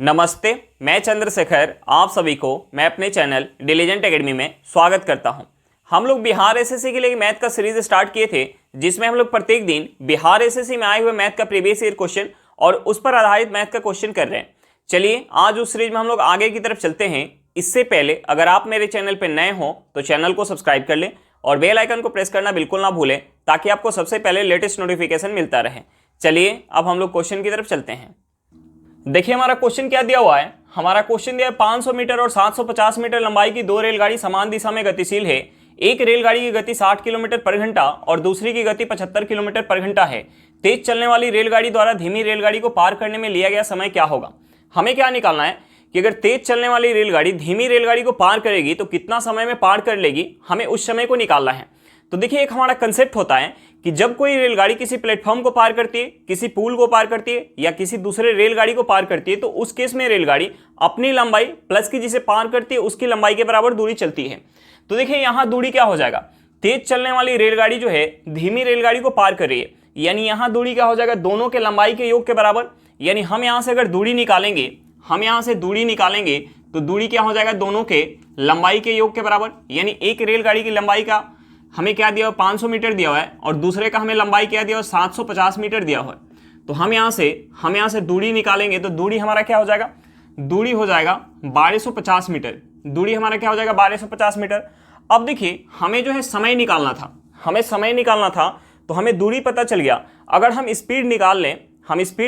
नमस्ते, मैं चंद्रशेखर आप सभी को मैं अपने चैनल डिलीजेंट एकेडमी में स्वागत करता हूं। हम लोग बिहार एसएससी के लिए मैथ का सीरीज स्टार्ट किए थे, जिसमें हम लोग प्रत्येक दिन बिहार एसएससी में आए हुए मैथ का प्रीवियस ईयर क्वेश्चन और उस पर आधारित मैथ का क्वेश्चन कर रहे हैं। चलिए आज उस सीरीज में हम लोग आगे की तरफ चलते हैं। इससे पहले अगर आप मेरे चैनल पर नए हो तो चैनल को सब्सक्राइब कर लें और बेल आइकन को प्रेस करना बिल्कुल ना भूलें, ताकि आपको सबसे पहले लेटेस्ट नोटिफिकेशन मिलता रहे। चलिए अब हम लोग क्वेश्चन की तरफ चलते हैं। देखिए हमारा क्वेश्चन क्या दिया हुआ है। हमारा क्वेश्चन दिया है 500 मीटर और 750 मीटर लंबाई की दो रेलगाड़ी समान दिशा में गतिशील है। एक रेलगाड़ी की गति 60 किलोमीटर पर घंटा और दूसरी की गति 75 किलोमीटर पर घंटा है। तेज चलने वाली रेलगाड़ी द्वारा धीमी रेलगाड़ी को पार करने में लिया गया समय क्या होगा। हमें क्या निकालना है कि अगर तेज चलने वाली रेलगाड़ी धीमी रेलगाड़ी को पार करेगी तो कितना समय में पार कर लेगी, हमें उस समय को निकालना है। तो देखिए एक हमारा कंसेप्ट होता है कि जब कोई रेलगाड़ी किसी प्लेटफॉर्म को पार करती है, किसी पुल को पार करती है या किसी दूसरे रेलगाड़ी को पार करती है, तो उस केस में रेलगाड़ी अपनी लंबाई प्लस की जिसे पार करती है उसकी लंबाई के बराबर दूरी चलती है। तो देखिए यहाँ दूरी क्या हो जाएगा, तेज चलने वाली रेलगाड़ी जो है धीमी रेलगाड़ी को पार कर रही है, यानी यहाँ दूरी क्या हो जाएगा, दोनों के लंबाई के योग के बराबर। यानी हम यहाँ से अगर दूरी निकालेंगे, तो दूरी क्या हो जाएगा, दोनों के लंबाई के योग के बराबर। यानी एक रेलगाड़ी की लंबाई का हमें क्या दिया हुआ 500 मीटर दिया हुआ है और दूसरे का हमें लंबाई क्या दिया हुआ 750 मीटर दिया हुआ है। तो हम यहाँ से दूरी निकालेंगे तो दूरी हमारा क्या हो जाएगा, दूरी हो जाएगा 1250 मीटर। दूरी हमारा क्या हो जाएगा 1250 मीटर। अब देखिए हमें जो है समय निकालना था, तो हमें दूरी पता चल गया। अगर हम स्पीड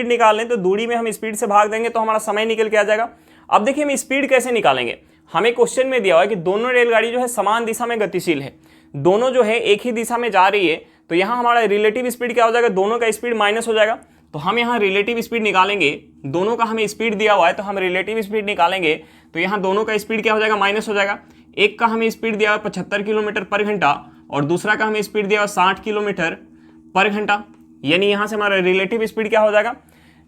निकाल लें तो दूरी में हम स्पीड से भाग देंगे तो हमारा समय निकल के आ जाएगा। अब देखिए हम स्पीड कैसे निकालेंगे, हमें क्वेश्चन में दिया हुआ है कि दोनों रेलगाड़ी जो है समान दिशा में गतिशील है, दोनों जो है एक ही दिशा में जा रही है। तो यहाँ हमारा रिलेटिव स्पीड क्या हो जाएगा, दोनों का स्पीड माइनस हो जाएगा। तो हम यहाँ रिलेटिव स्पीड निकालेंगे, दोनों का हमें स्पीड दिया हुआ है तो हम रिलेटिव स्पीड निकालेंगे तो यहाँ दोनों का स्पीड क्या हो जाएगा, माइनस हो जाएगा। एक का हमें स्पीड दिया हुआ 75 किलोमीटर पर घंटा और दूसरा का हमें स्पीड दिया हुआ 60 किलोमीटर पर घंटा। यानी यहाँ से हमारा रिलेटिव स्पीड क्या हो जाएगा,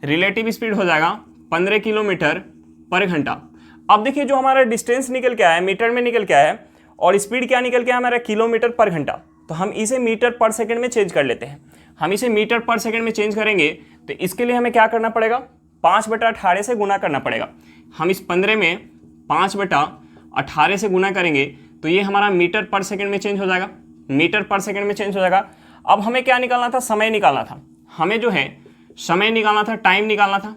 रिलेटिव स्पीड हो जाएगा 15 किलोमीटर पर घंटा। अब देखिए जो हमारा डिस्टेंस निकल के आया है मीटर में निकल के आया है और स्पीड क्या निकल के आया हमारा किलोमीटर पर घंटा। तो हम इसे मीटर पर सेकंड में चेंज कर लेते हैं। हम इसे मीटर पर सेकंड में चेंज करेंगे तो इसके लिए हमें क्या करना पड़ेगा, 5/18 से गुना करना पड़ेगा। हम इस 15 में 5/18 से गुना करेंगे तो ये हमारा मीटर पर सेकंड में चेंज हो जाएगा, मीटर पर सेकंड में चेंज हो जाएगा। अब हमें क्या निकालना था, समय निकालना था। हमें जो है समय निकालना था, टाइम निकालना था,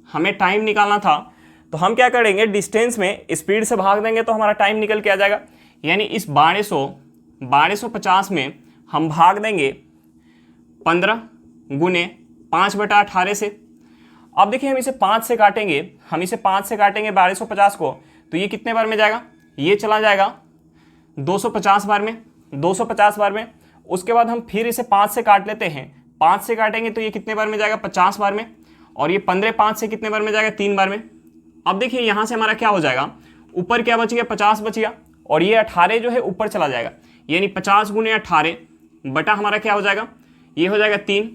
हमें टाइम निकालना था। तो हम क्या करेंगे, डिस्टेंस में स्पीड से भाग देंगे तो हमारा टाइम निकल के आ जाएगा। यानी इस 1250 में हम भाग देंगे 15 गुने 5/18 से। अब देखिए हम इसे 5 से काटेंगे, 1250 को, तो ये कितने बार में जाएगा, ये चला जाएगा 250 बार में। उसके बाद हम फिर इसे 5 से काट लेते हैं, 5 से काटेंगे तो ये कितने बार में जाएगा, 50 बार में। और ये 15 5 से कितने बार में जाएगा, 3 बार में। अब देखिए यहाँ से हमारा क्या हो जाएगा, ऊपर क्या बच गया, 50 बच गया और ये 18 जो है ऊपर चला जाएगा। यानी 50 गुने 18 बटा हमारा क्या हो जाएगा, ये हो जाएगा 3।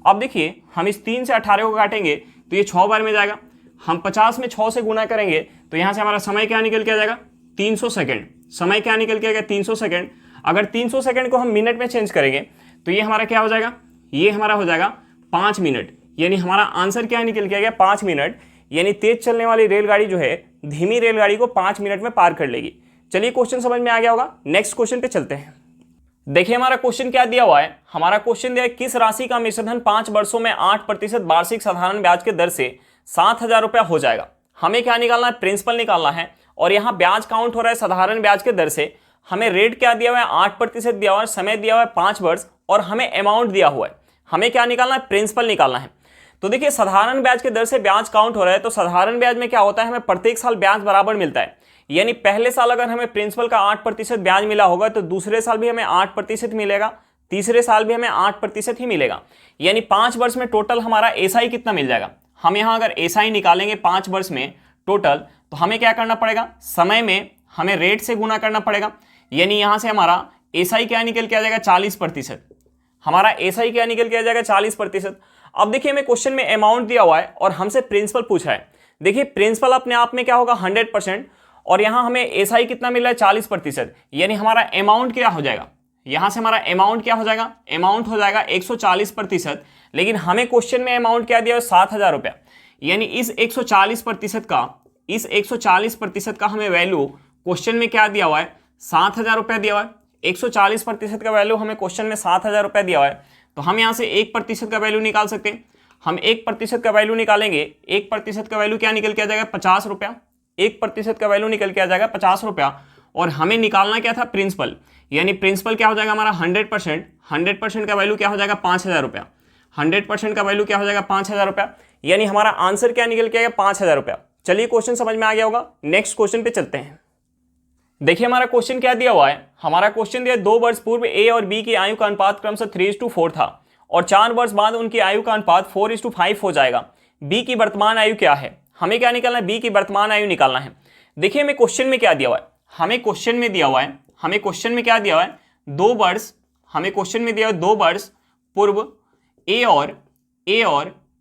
अब देखिए हम इस 3 से 18 को काटेंगे तो ये 6 बार में जाएगा। हम 50 में 6 से गुना करेंगे तो यहाँ से हमारा समय क्या निकल के आ जाएगा, 300 सेकेंड। समय क्या निकल के आएगा, 300 सेकेंड। अगर 300 सेकेंड को हम मिनट में चेंज करेंगे तो ये हमारा क्या हो जाएगा, ये हमारा हो जाएगा 5 मिनट। यानी हमारा आंसर क्या निकल के आ गया, 5 मिनट। यानी तेज चलने वाली रेलगाड़ी जो है धीमी रेलगाड़ी को 5 मिनट में पार कर लेगी। चलिए क्वेश्चन समझ में आ गया होगा, नेक्स्ट क्वेश्चन पे चलते हैं। देखिए हमारा क्वेश्चन क्या दिया हुआ है, हमारा क्वेश्चन दिया है किस राशि का मिश्रधन 5 वर्षों में 8% वार्षिक साधारण ब्याज के दर से 7,000 रुपया हो जाएगा। हमें क्या निकालना है, प्रिंसिपल निकालना है और यहाँ ब्याज काउंट हो रहा है साधारण ब्याज के दर से। हमें रेट क्या दिया हुआ है, 8% दिया हुआ है, समय दिया हुआ है 5 वर्ष और हमें अमाउंट दिया हुआ है। हमें क्या निकालना है, प्रिंसिपल निकालना है। तो देखिए साधारण ब्याज के दर से ब्याज काउंट हो रहा है, तो साधारण ब्याज में क्या होता है, हमें प्रत्येक साल ब्याज बराबर मिलता है। यानी पहले साल अगर हमें प्रिंसिपल का 8% ब्याज मिला होगा तो दूसरे साल भी हमें 8% मिलेगा, तीसरे साल भी हमें 8% ही मिलेगा। यानी 5 वर्ष में टोटल हमारा एसआई कितना मिल जाएगा। हम यहाँ अगर एसआई निकालेंगे 5 वर्ष में टोटल, तो हमें क्या करना पड़ेगा, समय में हमें रेट से गुना करना पड़ेगा। यानी यहाँ से हमारा एसआई क्या निकल के आ जाएगा, 40%। हमारा एसआई क्या निकल के आ जाएगा, 40%। अब देखिए हमें क्वेश्चन में अमाउंट दिया हुआ है और हमसे प्रिंसिपल पूछा है। देखिए प्रिंसिपल अपने आप में क्या होगा, 100% और यहाँ हमें एसआई कितना मिल रहा है, 40%। यानी हमारा अमाउंट क्या हो जाएगा, यहाँ से हमारा अमाउंट क्या हो जाएगा, अमाउंट हो जाएगा 140%। लेकिन हमें क्वेश्चन में अमाउंट क्या दिया है, 7,000 रुपया। यानी इस 140% का हमें वैल्यू क्वेश्चन में क्या दिया हुआ है, 7,000 रुपया दिया हुआ है। 140% का वैल्यू हमें क्वेश्चन में 7,000 रुपया दिया हुआ है, तो हम यहाँ से 1% का वैल्यू निकाल सकते हैं। हम 1% का वैल्यू निकालेंगे, 1% का वैल्यू क्या निकल के आ जाएगा, 50 रुपया। 1% का वैल्यू निकल के आ जाएगा 50 रुपया, और हमें निकालना क्या था, प्रिंसिपल। यानी प्रिंसिपल क्या हो जाएगा हमारा 100% का वैल्यू क्या हो जाएगा 5,000 रुपया। 100% का वैल्यू क्या हो जाएगा 5,000 रुपया, यानी हमारा आंसर क्या निकल के आएगा 5,000 रुपया। चलिए क्वेश्चन समझ में आ गया होगा, नेक्स्ट क्वेश्चन पे चलते हैं। देखिए हमारा क्वेश्चन क्या दिया हुआ है, हमारा क्वेश्चन दिया 2 वर्ष पूर्व ए और बी की आयु का अनुपात क्रमशः 3:4 था और 4 वर्ष बाद उनकी आयु का अनुपात 4:5 हो जाएगा। बी की वर्तमान आयु क्या है, हमें क्या निकालना है, बी की वर्तमान आयु निकालना है। देखिए हमें क्वेश्चन में क्या दिया हुआ है, हमें क्वेश्चन में क्या दिया हुआ है, 2 वर्ष, हमें क्वेश्चन में दिया हुआ 2 वर्ष पूर्व ए और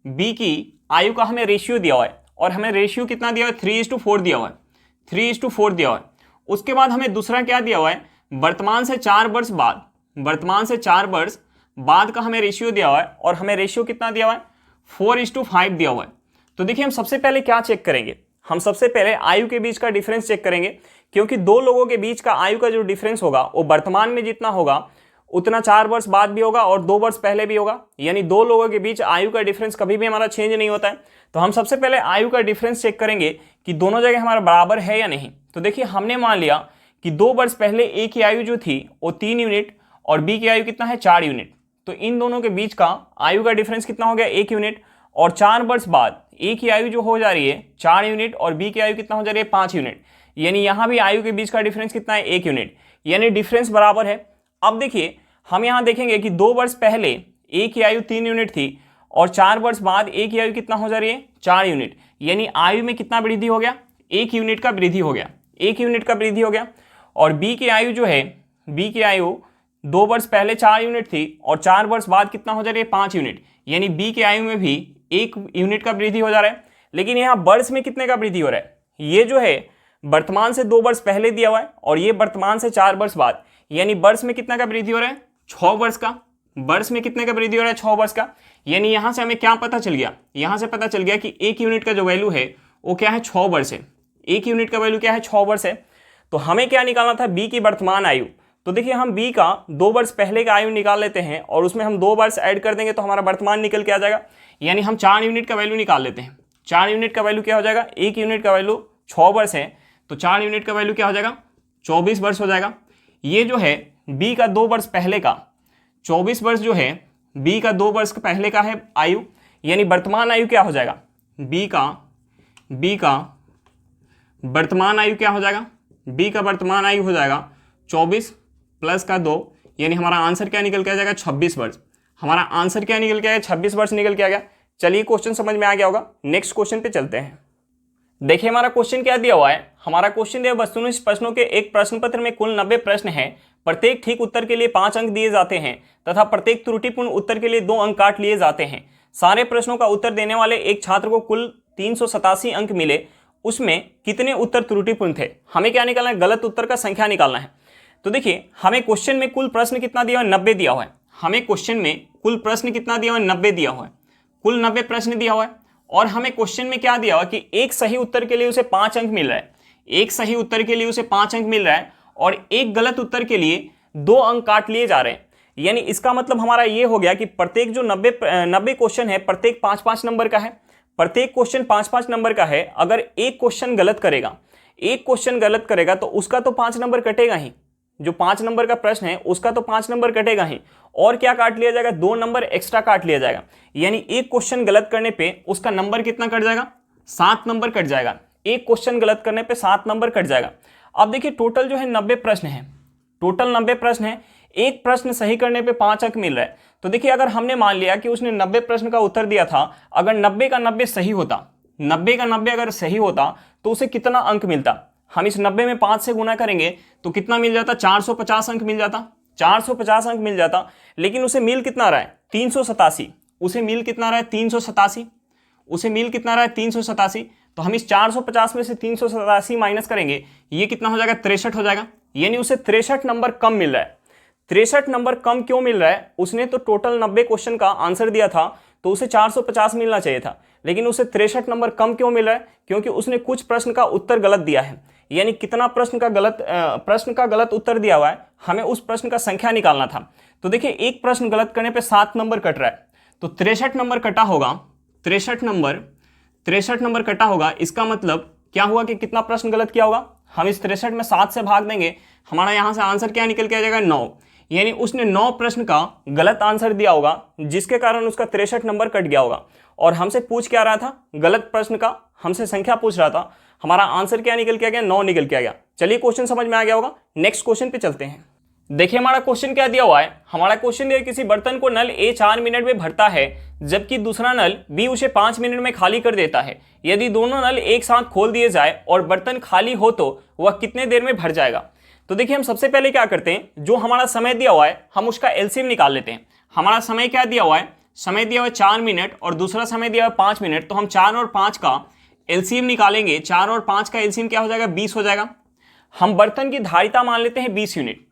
बी की आयु का हमें रेशियो दिया हुआ है, और हमें रेशियो कितना दिया हुआ है, 3:4 दिया हुआ है, 3:4 दिया हुआ है। उसके बाद हमें दूसरा क्या दिया हुआ है, वर्तमान से 4 वर्ष बाद का हमें रेशियो दिया हुआ है, और हमें रेशियो कितना दिया हुआ है, 4:5 दिया हुआ है। तो देखिए हम सबसे पहले क्या चेक करेंगे, हम सबसे पहले आयु के बीच का डिफरेंस चेक करेंगे, क्योंकि 2 लोगों के बीच का आयु का जो डिफरेंस होगा वो वर्तमान में जितना होगा उतना 4 वर्ष बाद भी होगा और 2 वर्ष पहले भी होगा। यानी 2 लोगों के बीच आयु का डिफरेंस कभी भी हमारा चेंज नहीं होता है। तो हम सबसे पहले आयु का डिफरेंस चेक करेंगे कि दोनों जगह हमारा बराबर है या नहीं। तो देखिए हमने मान लिया कि 2 वर्ष पहले ए की आयु जो थी वो 3 यूनिट और बी की आयु कितना है, 4 यूनिट। तो इन दोनों के बीच का आयु का डिफरेंस कितना हो गया, 1 यूनिट। और 4 वर्ष बाद ए की आयु जो हो जा रही है 4 यूनिट और बी की आयु कितना हो जा रही है, 5 यूनिट। यानी यहाँ भी आयु के बीच का डिफरेंस कितना है, 1 यूनिट, यानी डिफरेंस बराबर है। अब देखिए हम यहाँ देखेंगे कि 2 वर्ष पहले ए की आयु 3 यूनिट थी और 4 वर्ष बाद ए की आयु कितना हो जा रही है, 4 यूनिट। यानी आयु में कितना वृद्धि हो गया, 1 यूनिट का वृद्धि हो गया, 1 यूनिट का वृद्धि हो गया। और बी की आयु जो है, बी की आयु 2 वर्ष पहले 4 यूनिट थी और 4 वर्ष बाद कितना हो जा रही है, 5 यूनिट। यानी बी की आयु में भी 1 यूनिट का वृद्धि हो जा रहा है। लेकिन यहाँ वर्ष में कितने का वृद्धि हो रहा है, ये जो है वर्तमान से 2 वर्ष पहले दिया हुआ है और ये वर्तमान से 4 वर्ष बाद, यानी वर्ष में कितना का वृद्धि हो रहा है, 6 वर्ष का। वर्ष में कितने का वृद्धि हो रहा है, 6 वर्ष का। यानी यहां से हमें क्या पता चल गया, यहां से पता चल गया कि 1 यूनिट का जो वैल्यू है वो क्या है, 6 वर्ष है। 1 यूनिट का वैल्यू क्या है, 6 वर्ष है। तो हमें क्या निकालना था, बी की वर्तमान आयु। तो देखिए हम बी का 2 वर्ष पहले का आयु निकाल लेते हैं और उसमें हम 2 वर्ष ऐड कर देंगे तो हमारा वर्तमान निकल के आ जाएगा। यानी हम 4 यूनिट का वैल्यू निकाल लेते हैं। 4 यूनिट का वैल्यू क्या हो जाएगा, 1 यूनिट का वैल्यू 6 वर्ष है, तो 4 यूनिट का वैल्यू क्या हो जाएगा, 24 वर्ष हो जाएगा। ये जो है बी का 2 वर्ष पहले का 24 वर्ष जो है, बी का 2 वर्ष पहले का है आयु, यानी वर्तमान आयु क्या हो जाएगा, बी का वर्तमान आयु क्या हो जाएगा, बी का वर्तमान आयु हो जाएगा 24 प्लस का 2, यानी हमारा आंसर क्या निकल के आ जाएगा, 26 वर्ष। हमारा आंसर क्या निकल के आया, 26 वर्ष निकल के आ गया। चलिए क्वेश्चन समझ में आ गया होगा, नेक्स्ट क्वेश्चन पे चलते हैं। देखिए हमारा क्वेश्चन क्या दिया हुआ है, हमारा क्वेश्चन दिया वस्तुनिष्ठ प्रश्नों के एक प्रश्न पत्र में कुल 90 प्रश्न हैं। प्रत्येक ठीक उत्तर के लिए 5 अंक दिए जाते हैं तथा प्रत्येक त्रुटिपूर्ण उत्तर के लिए 2 अंक काट लिए जाते हैं। सारे प्रश्नों का उत्तर देने वाले एक छात्र को कुल 387 अंक मिले, उसमें कितने उत्तर त्रुटिपूर्ण थे। हमें क्या निकालना है, गलत उत्तर का संख्या निकालना है। तो देखिए हमें क्वेश्चन में कुल प्रश्न कितना दिया हुआ है, 90 दिया हुआ है। हमें क्वेश्चन में कुल प्रश्न कितना दिया हुआ है, 90 दिया हुआ है। कुल 90 प्रश्न दिया हुआ है और हमें क्वेश्चन में क्या दिया हुआ कि एक सही उत्तर के लिए उसे 5 अंक मिल रहा है, एक सही उत्तर के लिए उसे 5 अंक मिल रहा है और एक गलत उत्तर के लिए 2 अंक काट लिए जा रहे हैं। यानी इसका मतलब हमारा ये हो गया कि प्रत्येक जो 90 क्वेश्चन है प्रत्येक 5-5 नंबर का है, प्रत्येक क्वेश्चन 5-5 नंबर का है। अगर एक क्वेश्चन गलत करेगा तो उसका तो 5 नंबर कटेगा ही, जो 5 नंबर का प्रश्न है उसका तो 5 नंबर कटेगा ही। और क्या काट लिया जाएगा, 2 नंबर एक्स्ट्रा काट लिया जाएगा। यानी एक क्वेश्चन गलत करने पे उसका नंबर कितना कट जाएगा, 7 नंबर कट जाएगा। एक क्वेश्चन गलत करने पे 7 नंबर कट जाएगा। अब देखिए टोटल जो है 90 प्रश्न है, टोटल 90 प्रश्न है, एक प्रश्न सही करने पे 5 अंक मिल रहा है। तो देखिए अगर हमने मान लिया कि उसने 90 प्रश्न का उत्तर दिया था, अगर 90 का 90 सही होता, 90 का 90 अगर सही होता तो उसे कितना अंक मिलता। हम इस 90 में 5 से गुना करेंगे तो कितना मिल जाता, 450 अंक मिल जाता, 450 अंक मिल जाता। लेकिन उसे मिल कितना रहा है, 387। उसे मिल कितना रहा है, 387। उसे मिल कितना रहा है, 387। तो हम इस 450 में से 387 माइनस करेंगे, ये कितना हो जाएगा, 63 हो जाएगा। यानी उसे 63 नंबर कम मिल रहा है। 63 नंबर कम क्यों मिल रहा है, उसने तो टोटल 90 क्वेश्चन का आंसर दिया था तो उसे 450 मिलना चाहिए था, लेकिन उसे 63 नंबर कम क्यों मिल रहा है? क्योंकि उसने कुछ प्रश्न का उत्तर गलत दिया है। यानी कितना प्रश्न का गलत उत्तर दिया हुआ है, हमें उस प्रश्न का संख्या निकालना था। तो देखिए एक प्रश्न गलत करने पे 7 नंबर कट रहा है, तो 63 नंबर कटा होगा, 63 नंबर कटा होगा। इसका मतलब क्या हुआ कि कितना प्रश्न गलत किया होगा? हम इस 63 में 7 से भाग देंगे, हमारा यहाँ से आंसर क्या निकल के आ जाएगा? 9। यानी उसने 9 प्रश्न का गलत आंसर दिया होगा, जिसके कारण उसका 63 नंबर कट गया होगा। और हमसे पूछ क्या रहा था? गलत प्रश्न का हमसे संख्या पूछ रहा था। हमारा आंसर क्या निकल के आ गया? 9 निकल के आ गया। चलिए क्वेश्चन समझ में आ गया होगा। नेक्स्ट क्वेश्चन पे चलते हैं। देखिए हमारा क्वेश्चन क्या दिया हुआ है। हमारा क्वेश्चन दिया किसी बर्तन को नल ए 4 मिनट में भरता है, जबकि दूसरा नल बी उसे 5 मिनट में खाली कर देता है। यदि दोनों नल एक साथ खोल दिए जाए और बर्तन खाली हो तो वह कितने देर में भर जाएगा? तो देखिए हम सबसे पहले क्या करते हैं, जो हमारा समय दिया हुआ है हम उसका एलसीएम निकाल लेते हैं। हमारा समय क्या दिया हुआ है? समय दिया हुआ है 4 मिनट और दूसरा समय दिया हुआ है 5 मिनट। तो हम 4 और 5 का एलसीएम निकालेंगे। 4 और 5 का एलसीएम क्या हो जाएगा? 20 हो जाएगा। हम बर्तन की धारिता मान लेते हैं 20 यूनिट।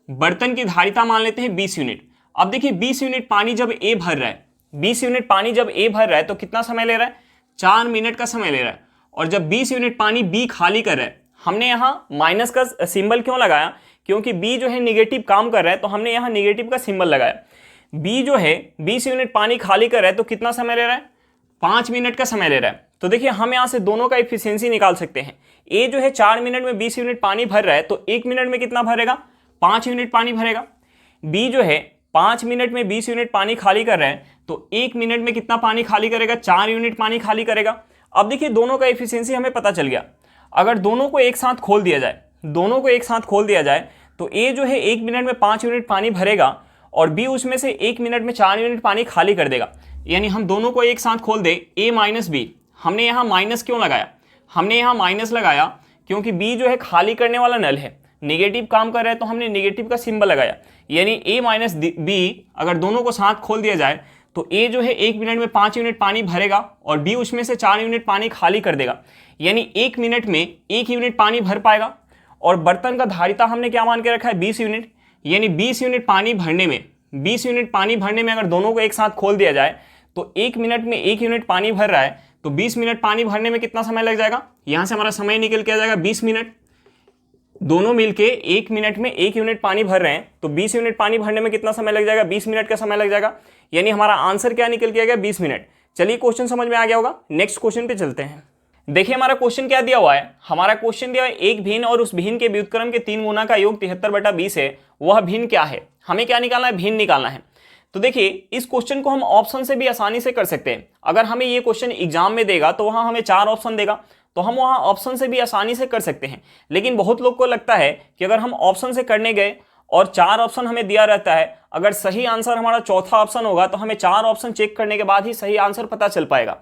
बर्तन की धारिता मान लेते हैं 20 यूनिट। अब देखिए 20 यूनिट पानी जब ए भर रहा है, 20 यूनिट पानी जब ए भर रहा है तो कितना समय ले रहा है? 4 मिनट का समय ले रहा है। और जब 20 यूनिट पानी बी खाली कर रहा है, हमने यहाँ माइनस का सिंबल क्यों लगाया? क्योंकि बी जो है निगेटिव काम कर रहा है, तो हमने यहाँ निगेटिव का सिंबल लगाया। बी जो है 20 यूनिट पानी खाली कर रहा है तो कितना समय ले रहा है? 5 मिनट का समय ले रहा है। तो देखिए हम यहाँ से दोनों का इफिशियंसी निकाल सकते हैं। ए जो है 4 मिनट में 20 यूनिट पानी भर रहा है, तो 1 मिनट में कितना भरेगा? 5 यूनिट पानी भरेगा। बी जो है 5 मिनट में 20 यूनिट पानी खाली कर रहा है, तो 1 मिनट में कितना पानी खाली करेगा? 4 यूनिट पानी खाली करेगा। अब देखिए दोनों का एफिशिएंसी हमें पता चल गया। अगर दोनों को एक साथ खोल दिया जाए, तो ए जो है 1 मिनट में 5 यूनिट पानी भरेगा और बी उसमें से 1 मिनट में 4 यूनिट पानी खाली कर देगा। यानी हम दोनों को एक साथ खोल दे, ए माइनस बी। हमने यहाँ माइनस क्यों लगाया? हमने यहाँ माइनस लगाया क्योंकि बी जो है खाली करने वाला नल है, निगेटिव काम कर रहा है, तो हमने निगेटिव का सिंबल लगाया। यानी ए माइनस बी अगर दोनों को साथ खोल दिया जाए तो ए जो है 1 मिनट में 5 यूनिट पानी भरेगा और बी उसमें से 4 यूनिट पानी खाली कर देगा। यानी 1 मिनट में 1 यूनिट पानी भर पाएगा। और बर्तन का धारिता हमने क्या मान के रखा है? 20 यूनिट। यानी 20 यूनिट पानी भरने में अगर दोनों को एक साथ खोल दिया जाए तो 1 मिनट में 1 यूनिट पानी भर रहा है, तो 20 मिनट पानी भरने में कितना समय लग जाएगा? यहाँ से हमारा समय निकल के आ जाएगा 20 मिनट। दोनों मिलके 1 मिनट में 1 यूनिट पानी भर रहे हैं, तो 20 यूनिट पानी भरने में कितना समय लग जाएगा? 20 मिनट का समय लग जाएगा। यानी हमारा आंसर क्या निकल के आ गया? 20 मिनट। चलिए क्वेश्चन समझ में आ गया होगा। नेक्स्ट क्वेश्चन पे चलते हैं। देखिए हमारा क्वेश्चन क्या दिया हुआ है। हमारा क्वेश्चन दिया है एक भिन्न और उस भिन्न के व्युत्क्रम के 3 गुना का योग 73/20 है। वह भिन्न क्या है? हमें क्या निकालना है? भिन्न निकालना है। तो देखिए इस क्वेश्चन को हम ऑप्शन से भी आसानी से कर सकते हैं। अगर हमें ये क्वेश्चन एग्जाम में देगा तो वहां हमें 4 ऑप्शन देगा, तो हम वहां ऑप्शन से भी आसानी से कर सकते हैं। लेकिन बहुत लोग को लगता है कि अगर हम ऑप्शन से करने गए और 4 ऑप्शन हमें दिया रहता है, अगर सही आंसर हमारा चौथा ऑप्शन होगा तो हमें 4 ऑप्शन चेक करने के बाद ही सही आंसर पता चल पाएगा,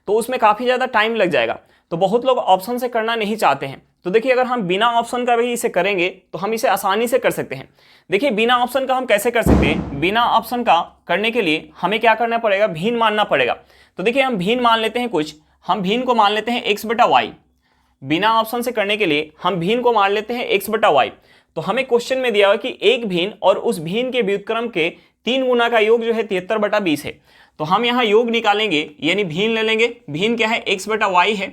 तो उसमें काफी ज्यादा टाइम लग जाएगा। तो बहुत लोग ऑप्शन से करना नहीं चाहते हैं। तो देखिए अगर हम बिना ऑप्शन का भी इसे करेंगे तो हम इसे आसानी से कर सकते हैं। देखिए बिना ऑप्शन का हम कैसे कर सकते हैं? बिना ऑप्शन का करने के लिए हमें क्या करना पड़ेगा? भिन्न मानना पड़ेगा। तो देखिए हम भिन्न मान लेते हैं कुछ, हम भिन्न को मान लेते हैं x/y। बिना ऑप्शन से करने के लिए हम भिन्न को मान लेते हैं x/y। तो हमें क्वेश्चन में दिया हुआ कि एक भिन्न और उस भिन्न के व्युत्क्रम के 3 गुना का योग जो है 73/20 है। तो हम यहाँ योग निकालेंगे, यानी भिन्न ले लेंगे। भिन्न क्या है? x/y है,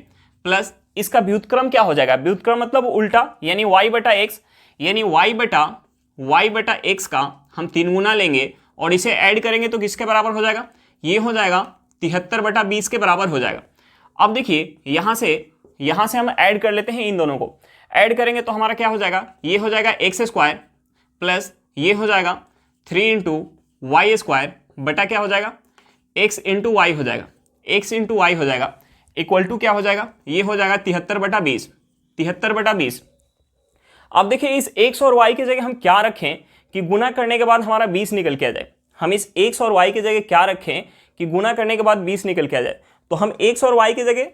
प्लस इसका व्युत्क्रम क्या हो जाएगा? व्युत्क्रम मतलब उल्टा, यानी y/x। यानी y/x का हम 3 गुना लेंगे और इसे ऐड करेंगे तो किसके बराबर हो जाएगा? ये हो जाएगा 73/20 के बराबर हो जाएगा। अब देखिए यहाँ से हम ऐड कर लेते हैं, इन दोनों को ऐड करेंगे तो हमारा क्या हो जाएगा? ये हो जाएगा x² प्लस ये हो जाएगा 3 × y² बटा क्या हो जाएगा? x × y हो जाएगा। x × y हो जाएगा इक्वल टू क्या हो जाएगा? ये हो जाएगा 73/20। 73/20। अब देखिए इस x और y की जगह हम क्या रखें कि गुना करने के बाद हमारा 20 निकल के आ जाए। हम इस x और y की जगह क्या रखें कि गुना करने के बाद 20 निकल के आ जाए? तो हम x और y की जगह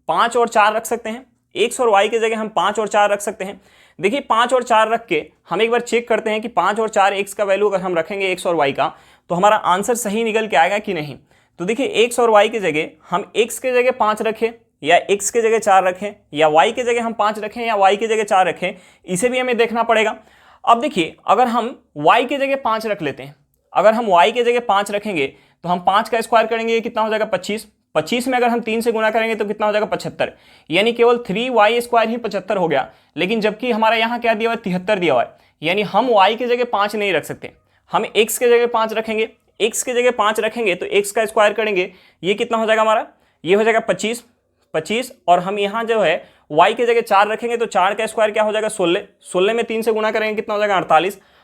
5 और 4 रख सकते हैं। x और y की जगह हम 5 और 4 रख सकते हैं। देखिए 5 और 4 रख के हम एक बार चेक करते हैं कि 5 और 4 x का वैल्यू अगर हम रखेंगे x और y का, तो हमारा आंसर सही निकल के आएगा कि नहीं। तो देखिए x और y की जगह हम x की जगह 5 रखें या x की जगह 4 रखें, या y की जगह हम 5 रखें या y की जगह 4 रखें, इसे भी हमें देखना पड़ेगा। अब देखिए अगर हम y की जगह 5 रख लेते हैं, अगर हम y की जगह 5 रखेंगे तो हम 5 का स्क्वायर करेंगे, ये कितना हो जाएगा? 25। 25 में अगर हम 3 से गुना करेंगे तो कितना हो जाएगा 75, यानी केवल 3y² ही 75 हो गया। लेकिन जबकि हमारा यहाँ क्या दिया हुआ है 73 दिया हुआ है, यानी हम y की जगह 5 नहीं रख सकते, हम x के जगह 5 रखेंगे। x के जगह 5 रखेंगे तो x का स्क्वायर करेंगे, ये कितना हो जाएगा हमारा, ये हो जाएगा 25, और हम यहाँ जो है y की जगह 4 रखेंगे तो 4 का स्क्वायर क्या हो जाएगा 16 में 3 से गुना करेंगे कितना हो जाएगा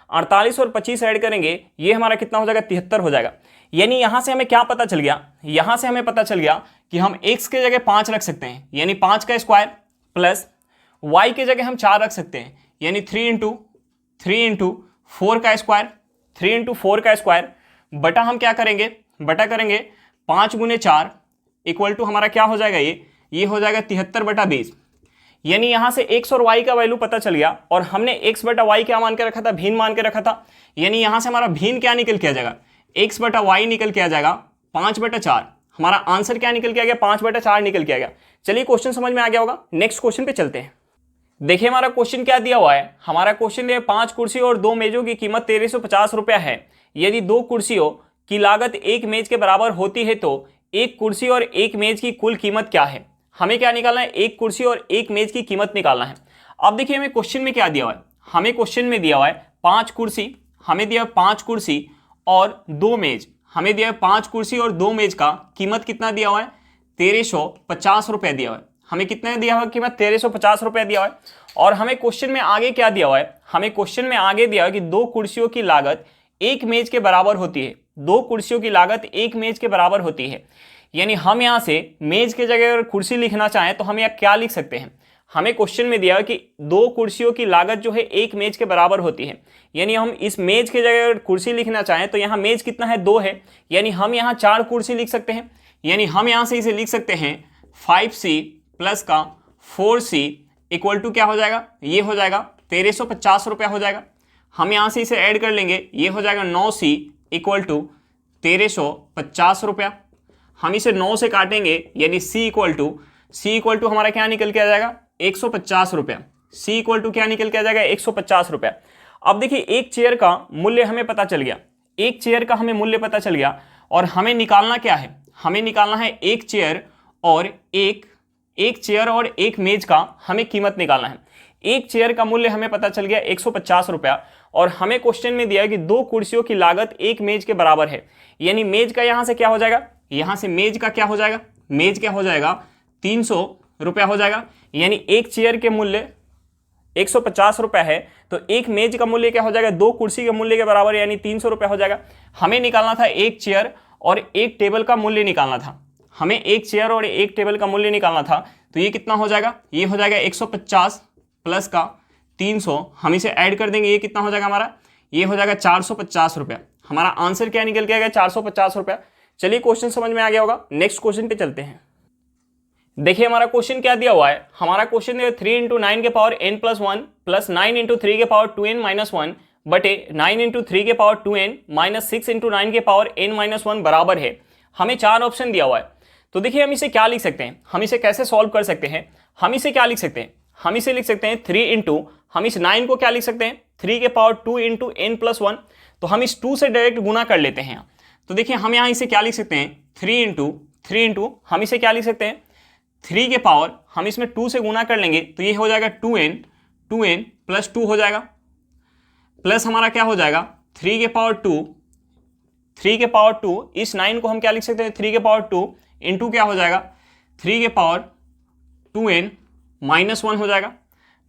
48 और 25 ऐड करेंगे, ये हमारा कितना हो जाएगा 73 हो जाएगा। यानी यहां से हमें क्या पता चल गया, यहां से हमें पता चल गया कि हम x के जगह 5 रख सकते हैं, यानी 5 का स्क्वायर, प्लस y के जगह हम 4 रख सकते हैं, यानी 3 इंटू 4 का स्क्वायर, 3 इंटू 4 का स्क्वायर, बटा हम क्या करेंगे, बटा करेंगे 5 गुने 4 इक्वल टू हमारा क्या हो जाएगा, ये हो जाएगा 73/20। यानी यहां से x और y का वैल्यू पता चल गया, और हमने x बटा y क्या मान के रखा था, भिन्न मान के रखा था। यानी यहां से हमारा भिन्न क्या निकल के आ जाएगा, x बटा y निकल के आ जाएगा 5/4। हमारा आंसर क्या निकल के आ गया, 5/4 निकल के आ गया। चलिए क्वेश्चन समझ में आ गया होगा, नेक्स्ट क्वेश्चन पे चलते हैं। देखिए हमारा क्वेश्चन क्या दिया हुआ है, हमारा क्वेश्चन है 5 कुर्सी और 2 मेजों की कीमत 1350 रुपया है। यदि 2 कुर्सियों की लागत 1 मेज के बराबर होती है तो 1 कुर्सी और 1 मेज की कुल कीमत क्या है। हमें क्या निकालना है, 1 कुर्सी और 1 मेज की कीमत निकालना है। अब देखिए हमें क्वेश्चन में क्या दिया हुआ है, हमें क्वेश्चन में दिया हुआ है 5 कुर्सी, हमें दिया 5 कुर्सी और 2 मेज, हमें दिया 5 कुर्सी और 2 मेज का कीमत कितना दिया हुआ है, 1350 रुपये दिया हुआ है। हमें कितना दिया हुआ है कीमत, 1350 रुपये दिया हुआ है। और हमें क्वेश्चन में आगे क्या दिया हुआ है, हमें क्वेश्चन में आगे दिया हुआ है कि 2 कुर्सियों की लागत 1 मेज के बराबर होती है, 2 कुर्सियों की लागत 1 मेज के बराबर होती है। यानी हम यहाँ से मेज के जगह अगर कुर्सी लिखना चाहें तो हम यहाँ क्या लिख सकते हैं, हमें क्वेश्चन में दिया है कि 2 कुर्सियों की लागत जो है 1 मेज के बराबर होती है। यानी हम इस मेज के जगह अगर कुर्सी लिखना चाहें तो यहाँ मेज कितना है, 2 है, यानी हम यहाँ 4 कुर्सी लिख सकते हैं। यानी हम यहाँ से इसे लिख सकते हैं 5c प्लस का 4c इक्वल टू क्या हो जाएगा, ये हो जाएगा 1350 रुपया हो जाएगा। हम यहाँ से इसे ऐड कर लेंगे, ये हो जाएगा 9c इक्वल टू 1350 रुपया। हम इसे 9 से काटेंगे, यानी c इक्वल टू हमारा क्या निकल के आ जाएगा, 150 रुपया। c इक्वल टू क्या निकल के आ जाएगा, 150 रुपया। अब देखिए एक चेयर का मूल्य हमें पता चल गया, एक चेयर का हमें मूल्य पता चल गया, और हमें निकालना क्या है, हमें निकालना है एक चेयर और एक मेज का हमें कीमत निकालना है। एक चेयर का मूल्य हमें पता चल गया 150 रुपया, और हमें क्वेश्चन में दिया है कि 2 कुर्सियों की लागत 1 मेज के बराबर है। यानी मेज का यहाँ से क्या हो जाएगा, यहाँ से मेज का क्या हो जाएगा, मेज क्या हो जाएगा 300 रुपया हो जाएगा। यानी एक चेयर के मूल्य 150 रुपया है, तो एक मेज का मूल्य क्या हो जाएगा, 2 कुर्सी के मूल्य के बराबर, यानी 300 रुपया हो जाएगा। हमें निकालना था एक चेयर और एक टेबल का मूल्य निकालना था, हमें एक चेयर और एक टेबल का मूल्य निकालना था। तो ये कितना हो जाएगा, ये हो जाएगा 150 प्लस का 300, हम इसे ऐड कर देंगे, ये कितना हो जाएगा हमारा, ये हो जाएगा 450 रुपया। हमारा आंसर क्या निकल के आएगा, 450 रुपया। चलिए क्वेश्चन समझ में आ गया होगा, नेक्स्ट क्वेश्चन पे चलते हैं। देखिए हमारा क्वेश्चन क्या दिया हुआ है, हमारा क्वेश्चन है 3 इंटू 9 के पावर n+1 प्लस 9 इंटू 3 के पावर 2n-1 बटे 9 इंटू 3 के पावर 2n माइनस 6 इंटू 9 के पावर n-1 बराबर है। हमें 4 ऑप्शन दिया हुआ है। तो देखिए हम इसे क्या लिख सकते हैं, हम इसे कैसे सॉल्व कर सकते हैं, हम इसे क्या लिख सकते हैं, हम इसे लिख सकते हैं 3 इंटू, हम इस 9 को क्या लिख सकते हैं 3 के पावर 2 इंटू n+1, तो हम इस 2 से डायरेक्ट गुना कर लेते हैं। तो देखिए हम यहाँ इसे क्या लिख सकते हैं 3 इंटू हम इसे क्या लिख सकते हैं 3 के पावर, हम इसमें 2 से गुना कर लेंगे तो ये हो जाएगा 2n प्लस 2 हो जाएगा, प्लस हमारा क्या हो जाएगा 3 के पावर 2, इस 9 को हम क्या लिख सकते हैं 3 के पावर 2 इंटू क्या हो जाएगा 3 के पावर 2n-1 हो जाएगा,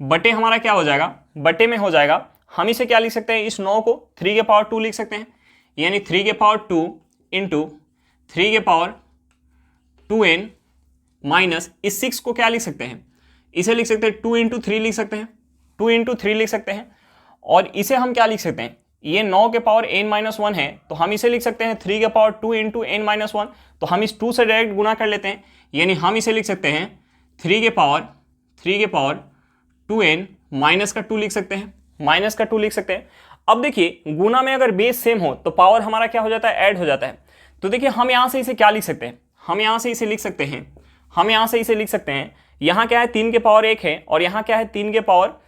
बटे हमारा क्या हो जाएगा, बटे में हो जाएगा, हम इसे क्या लिख सकते हैं, इस 9 को 3 के पावर 2 लिख सकते हैं, यानी 3 के पावर 2 इंटू 3 के पावर 2n माइनस इस 6 को क्या लिख सकते हैं, इसे लिख सकते हैं 2 इंटू 3 लिख सकते हैं, 2 इंटू 3 लिख सकते हैं, और इसे हम क्या लिख सकते हैं, ये 9 के पावर n-1 है, तो हम इसे लिख सकते हैं 3 के पावर 2 इंटू n-1, तो हम इस 2 से डायरेक्ट गुना कर लेते हैं, यानी हम इसे लिख सकते हैं 3 के पावर 2n माइनस का 2 लिख सकते हैं, माइनस का 2 लिख सकते हैं। अब देखिए गुना में अगर बेस सेम हो तो पावर हमारा क्या हो जाता है, ऐड हो जाता है। तो देखिए हम यहाँ से इसे क्या लिख सकते हैं, हम यहाँ से इसे लिख सकते हैं, यहाँ क्या है 3 के पावर 1 है, और यहाँ क्या है 3 के पावर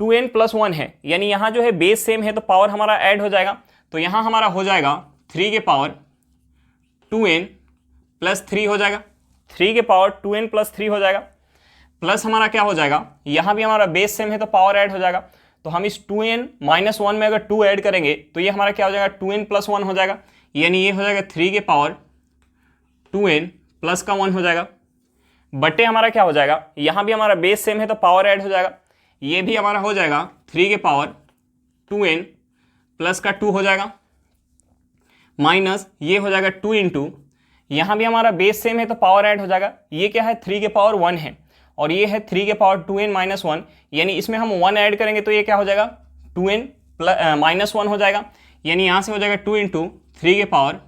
2n+1 है, यानी यहाँ जो है बेस सेम है तो पावर हमारा ऐड हो जाएगा। तो यहाँ हमारा हो जाएगा 3 के पावर 2n प्लस 3 हो जाएगा, 3 के पावर 2n प्लस 3 हो जाएगा, प्लस हमारा क्या हो जाएगा, यहाँ भी हमारा बेस सेम है तो पावर ऐड हो जाएगा। तो हम इस 2n माइनस 1 में अगर 2 ऐड करेंगे तो ये हमारा क्या हो जाएगा, 2n प्लस 1 हो जाएगा, यानी ये हो जाएगा 3 के पावर 2n प्लस का 1 हो जाएगा, बटे हमारा क्या हो जाएगा, यहाँ भी हमारा बेस सेम है तो पावर ऐड हो जाएगा, ये भी हमारा हो जाएगा 3 के पावर 2n प्लस का 2 हो जाएगा, माइनस ये हो जाएगा 2 इंटू, यहाँ भी हमारा बेस सेम है तो पावर ऐड हो जाएगा, ये क्या है 3 के पावर 1 है और ये है 3 के पावर 2n माइनस 1, यानी इसमें हम 1 ऐड करेंगे तो ये क्या हो जाएगा 2n माइनस 1 हो जाएगा, यानी यहाँ से हो जाएगा 2 इंटू 3 के पावर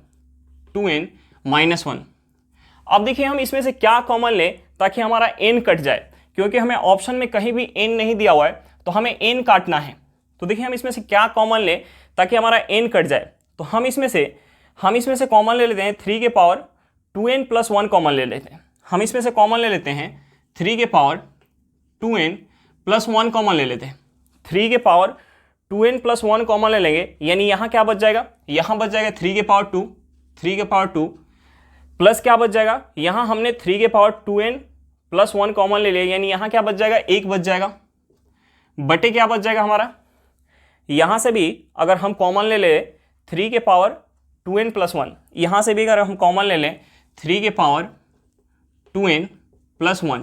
2n माइनस 1। अब देखिए हम इसमें से क्या कॉमन लें ताकि हमारा n कट जाए, क्योंकि हमें ऑप्शन में कहीं भी n नहीं दिया हुआ है तो हमें n काटना है। तो देखिए हम इसमें से क्या कॉमन लें ताकि हमारा n कट जाए, तो हम इसमें से कॉमन ले लेते हैं 3 के पावर 2n प्लस 1 कॉमन ले लेते हैं। हम इसमें से कॉमन ले लेते हैं 3 के पावर 2n प्लस 1 कॉमन ले लेते हैं। 3 के पावर 2n प्लस 1 कॉमन ले लेंगे, यानी यहाँ क्या बच जाएगा, यहाँ बच जाएगा 3 के पावर 2, 3 के पावर 2 प्लस क्या बच जाएगा, यहाँ हमने 3 के पावर 2n प्लस 1 कॉमन ले लिया, यानी यहाँ क्या बच जाएगा, 1 बच जाएगा, बटे क्या बच जाएगा हमारा, यहाँ से भी अगर हम कॉमन ले लें 3 के पावर 2n प्लस 1, यहाँ से भी अगर हम कॉमन ले लें 3 के पावर 2n प्लस 1,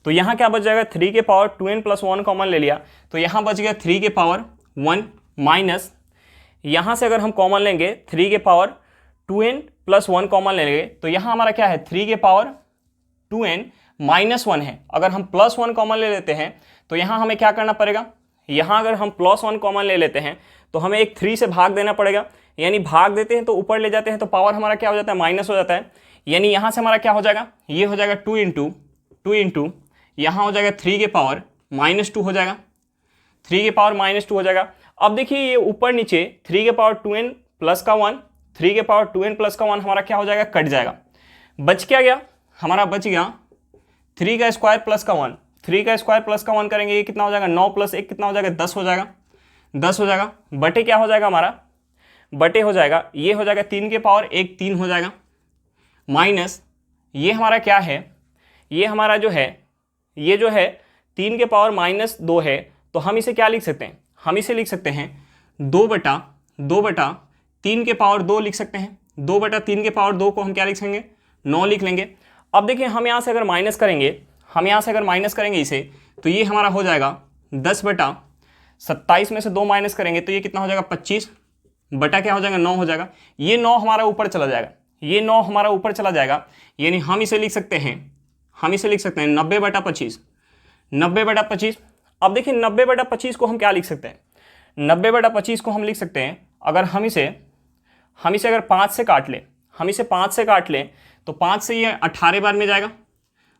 तो यहाँ क्या बच जाएगा, 3 के पावर 2n प्लस 1 कॉमन ले लिया तो यहाँ बच गया 3 के पावर 1 माइनस, यहाँ से अगर हम कॉमन लेंगे 3 के पावर 2n प्लस 1 कॉमन ले लेंगे तो यहाँ हमारा क्या है 3 के पावर 2n माइनस 1 है। अगर हम प्लस 1 कॉमन ले लेते हैं तो यहाँ हमें क्या करना पड़ेगा, यहाँ अगर हम प्लस 1 कॉमन ले लेते हैं तो हमें एक 3 से भाग देना पड़ेगा, यानी भाग देते हैं तो ऊपर ले जाते हैं तो पावर हमारा क्या हो जाता है, माइनस हो जाता है, यानी यहाँ से हमारा क्या हो जाएगा, ये हो जाएगा 2 इंटू यहाँ हो जाएगा 3 के पावर माइनस 2 हो जाएगा, 3 के पावर माइनस 2 हो जाएगा। अब देखिए ये ऊपर नीचे 3 के पावर 2n प्लस का 1, 3 के पावर 2n प्लस का 1 हमारा क्या हो जाएगा, कट जाएगा, बच क्या गया, हमारा बच गया 3 का स्क्वायर प्लस का 1, 3 का स्क्वायर प्लस का 1 करेंगे, ये कितना हो जाएगा, 9 प्लस 1 कितना हो जाएगा, 10 हो जाएगा, 10 हो जाएगा, बटे क्या हो जाएगा हमारा, बटे हो जाएगा, ये हो जाएगा 3 के पावर 1 3 हो जाएगा, माइनस ये हमारा क्या है, ये हमारा जो है, ये जो है 3 के पावर माइनस 2 है, तो हम इसे क्या लिख सकते हैं, हम इसे लिख सकते हैं 2 बटा 3 के पावर 2 लिख सकते हैं। 2 बटा 3 के पावर 2 को हम क्या लिख सकेंगे, 9 लिख लेंगे। अब देखिए हम यहाँ से अगर माइनस करेंगे, इसे तो ये हमारा हो जाएगा 10 बटा 27 में से 2 माइनस करेंगे तो ये कितना हो जाएगा, 25 बटा क्या हो जाएगा, 9 हो जाएगा, ये 9 हमारा ऊपर चला जाएगा, ये 9 हमारा ऊपर चला जाएगा, यानी हम इसे लिख सकते हैं 90 बटा 25, 90 बटा 25। अब देखिए 90 बटा 25 को हम क्या लिख सकते हैं, 90 बटा 25 को हम लिख सकते हैं, अगर हम इसे अगर 5 से काट लें, तो 5 से ये 18 बार में जाएगा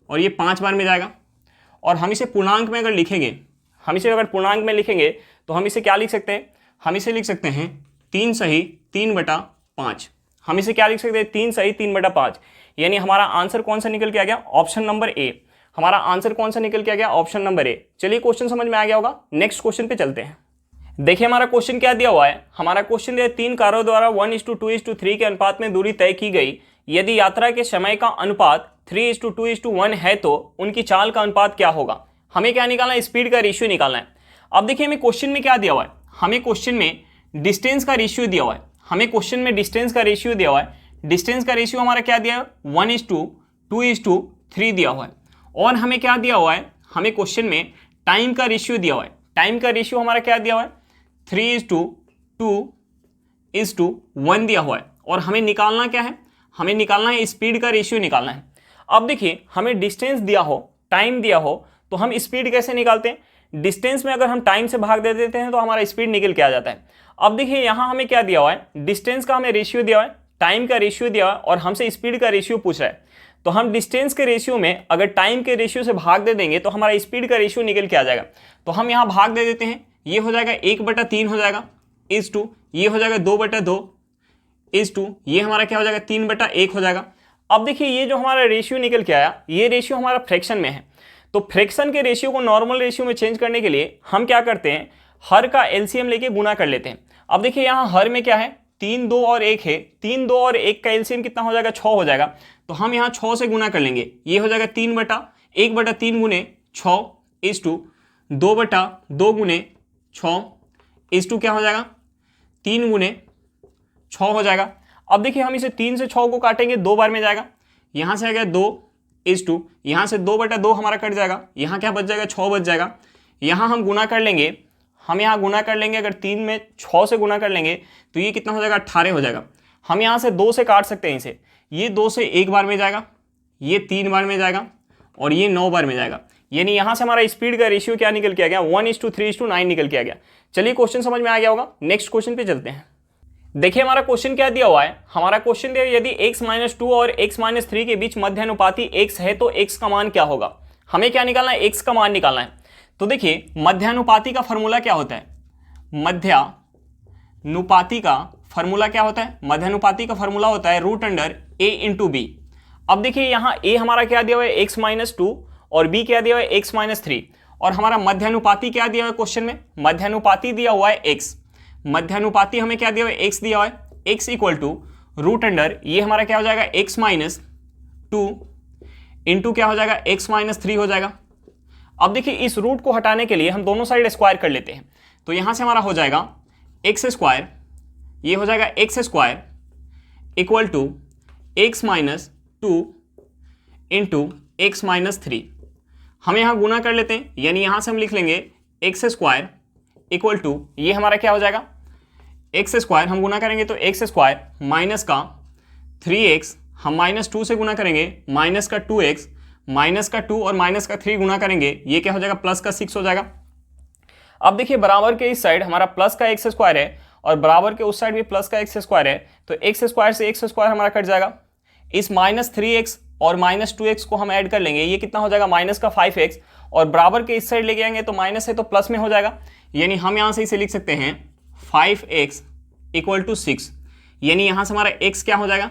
और ये 5 बार में जाएगा, और हम इसे पूर्णांक में अगर लिखेंगे, तो हम इसे क्या लिख सकते हैं, हम इसे लिख सकते हैं 3 सही 3 बटा 5, हम इसे क्या लिख सकते हैं, 3 सही 3 बटा 5, यानी हमारा आंसर कौन सा निकल के आ गया, ऑप्शन नंबर ए। हमारा आंसर कौन सा निकल के आ गया, ऑप्शन नंबर ए। चलिए क्वेश्चन समझ में आ गया होगा, नेक्स्ट क्वेश्चन पे चलते हैं। देखिए हमारा क्वेश्चन क्या दिया हुआ है, हमारा क्वेश्चन दिया 3 कारों द्वारा 1:2:3 के अनुपात में दूरी तय की गई, यदि यात्रा के समय का अनुपात 3:2:1 है तो उनकी चाल का अनुपात क्या होगा। हमें क्या निकालना है, स्पीड का रेशियो निकालना है। अब देखिए हमें क्वेश्चन में क्या दिया हुआ है, हमें क्वेश्चन में डिस्टेंस का रेशियो दिया हुआ है, डिस्टेंस का रेशियो हमारा क्या दिया है, 1:2:3 दिया हुआ है। और हमें क्या दिया हुआ है, हमें क्वेश्चन में टाइम का रेशियो दिया हुआ है, टाइम का रेशियो हमारा क्या दिया हुआ है, 3:2:1 दिया हुआ है। और हमें निकालना क्या है, हमें निकालना है स्पीड का रेशियो निकालना है। अब देखिए हमें डिस्टेंस दिया हो, टाइम दिया हो, तो हम स्पीड कैसे निकालते हैं, डिस्टेंस में अगर हम टाइम से भाग दे देते हैं तो हमारा स्पीड निकल के आ जाता है। अब देखिए यहाँ हमें क्या दिया हुआ है, डिस्टेंस का हमें रेशियो दिया हुआ है, टाइम का रेशियो दिया हुआ है, और हमसे स्पीड का रेशियो पूछ रहा है। तो हम डिस्टेंस के रेशियो में अगर टाइम के रेशियो से भाग दे देंगे तो हमारा स्पीड का रेशियो निकल के आ जाएगा। तो हम यहाँ भाग दे देते हैं, ये हो जाएगा 1/3 हो जाएगा, ये हो जाएगा 2/2, ये हमारा क्या हो जाएगा 3/1 हो जाएगा। अब देखिए ये जो हमारा रेशियो निकल के आया, ये रेशियो हमारा फ्रैक्शन में है। तो फ्रैक्शन के रेशियो को नॉर्मल रेशियो में चेंज करने के लिए हम क्या करते हैं, हर का एलसीएम लेके गुना कर लेते हैं। अब देखिए यहाँ हर में क्या है, 3 2 और 1 है, 3 2 और 1 का एलसीएम कितना हो जाएगा, 6 हो जाएगा। तो हम यहाँ 6 से गुना कर लेंगे, ये हो जाएगा 3/1/3 गुने 6 इज टू 2/2 गुने 6 इज टू क्या हो जाएगा, 3 गुने 6 हो जाएगा। अब देखिए हम इसे 3 से 6 को काटेंगे, 2 बार में जाएगा, यहाँ से आ गया 2 इज टू, यहाँ से 2/2 हमारा कट जाएगा, यहाँ क्या बच जाएगा, 6 बच जाएगा। यहाँ हम गुना कर लेंगे, हम यहाँ गुना कर लेंगे, अगर 3 में 6 से गुना कर लेंगे तो ये कितना हो जाएगा, 18 हो जाएगा। हम यहाँ से 2 से काट सकते हैं इसे, ये 2 से 1 बार में जाएगा, ये 3 बार में जाएगा और ये 9 बार में जाएगा। यानी यहाँ से हमारा स्पीड का रेशियो क्या निकल के आ गया, 1:3:9 निकल के आ गया। चलिए क्वेश्चन समझ में आ गया होगा, नेक्स्ट क्वेश्चन पे चलते हैं। देखिए हमारा क्वेश्चन क्या दिया हुआ है, हमारा क्वेश्चन दिया यदि x-2 और x-3 के बीच मध्यानुपाती x है तो x का मान क्या होगा। हमें क्या निकालना है, x का मान निकालना है। तो देखिए मध्यानुपाती का फॉर्मूला क्या होता है, मध्यानुपाती का फॉर्मूला क्या होता है, मध्यानुपाती का फॉर्मूला होता है √a/b। अब देखिए यहाँ a हमारा क्या दिया हुआ है, x-2 और b क्या दिया हुआ है, x-3 और हमारा मध्यानुपाती क्या दिया हुआ है क्वेश्चन में, मध्यानुपाती दिया हुआ है x। मध्यानुपाती हमें क्या दिया हुआ है, x दिया हुआ है, x इक्वल टू √, ये हमारा क्या हो जाएगा, x-2 इंटू क्या हो जाएगा, x-3 हो जाएगा। अब देखिए इस रूट को हटाने के लिए हम दोनों साइड स्क्वायर कर लेते हैं, तो यहां से हमारा हो जाएगा x², ये हो जाएगा x² equal to x-2 into x-3। हम यहां गुना कर लेते हैं, यानी यहां से हम लिख लेंगे x² इक्वल टू, ये हमारा क्या हो जाएगा, x² हम गुना करेंगे तो x² माइनस का 3x, हम -2 से गुना करेंगे माइनस का 2x, माइनस का 2 और माइनस का 3 गुना करेंगे, ये क्या हो जाएगा, प्लस का 6 हो जाएगा। अब देखिए बराबर के इस साइड हमारा प्लस का x² है और बराबर के उस साइड भी प्लस का x² है, तो x² से x² हमारा कट जाएगा। इस -3x और -2x को हम ऐड कर लेंगे, ये कितना हो जाएगा, माइनस का 5x और बराबर के इस साइड लेके आएंगे तो माइनस है तो प्लस में हो जाएगा। यानी हम यहाँ से इसे लिख सकते हैं 5x इक्वल टू 6, यानी यहाँ से हमारा x क्या हो जाएगा,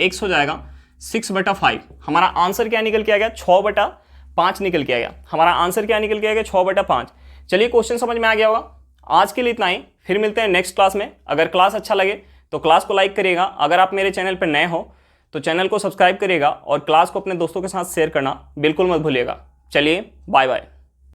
x हो जाएगा 6/5। हमारा आंसर क्या निकल के आ गया, 6/5 निकल के आ गया। हमारा आंसर क्या निकल के आ गया, 6/5। चलिए क्वेश्चन समझ में आ गया होगा। आज के लिए इतना ही, फिर मिलते हैं नेक्स्ट क्लास में। अगर क्लास अच्छा लगे तो क्लास को लाइक करिएगा, अगर आप मेरे चैनल पर नए हो तो चैनल को सब्सक्राइब करिएगा और क्लास को अपने दोस्तों के साथ शेयर करना बिल्कुल मत भूलिएगा। चलिए बाय बाय।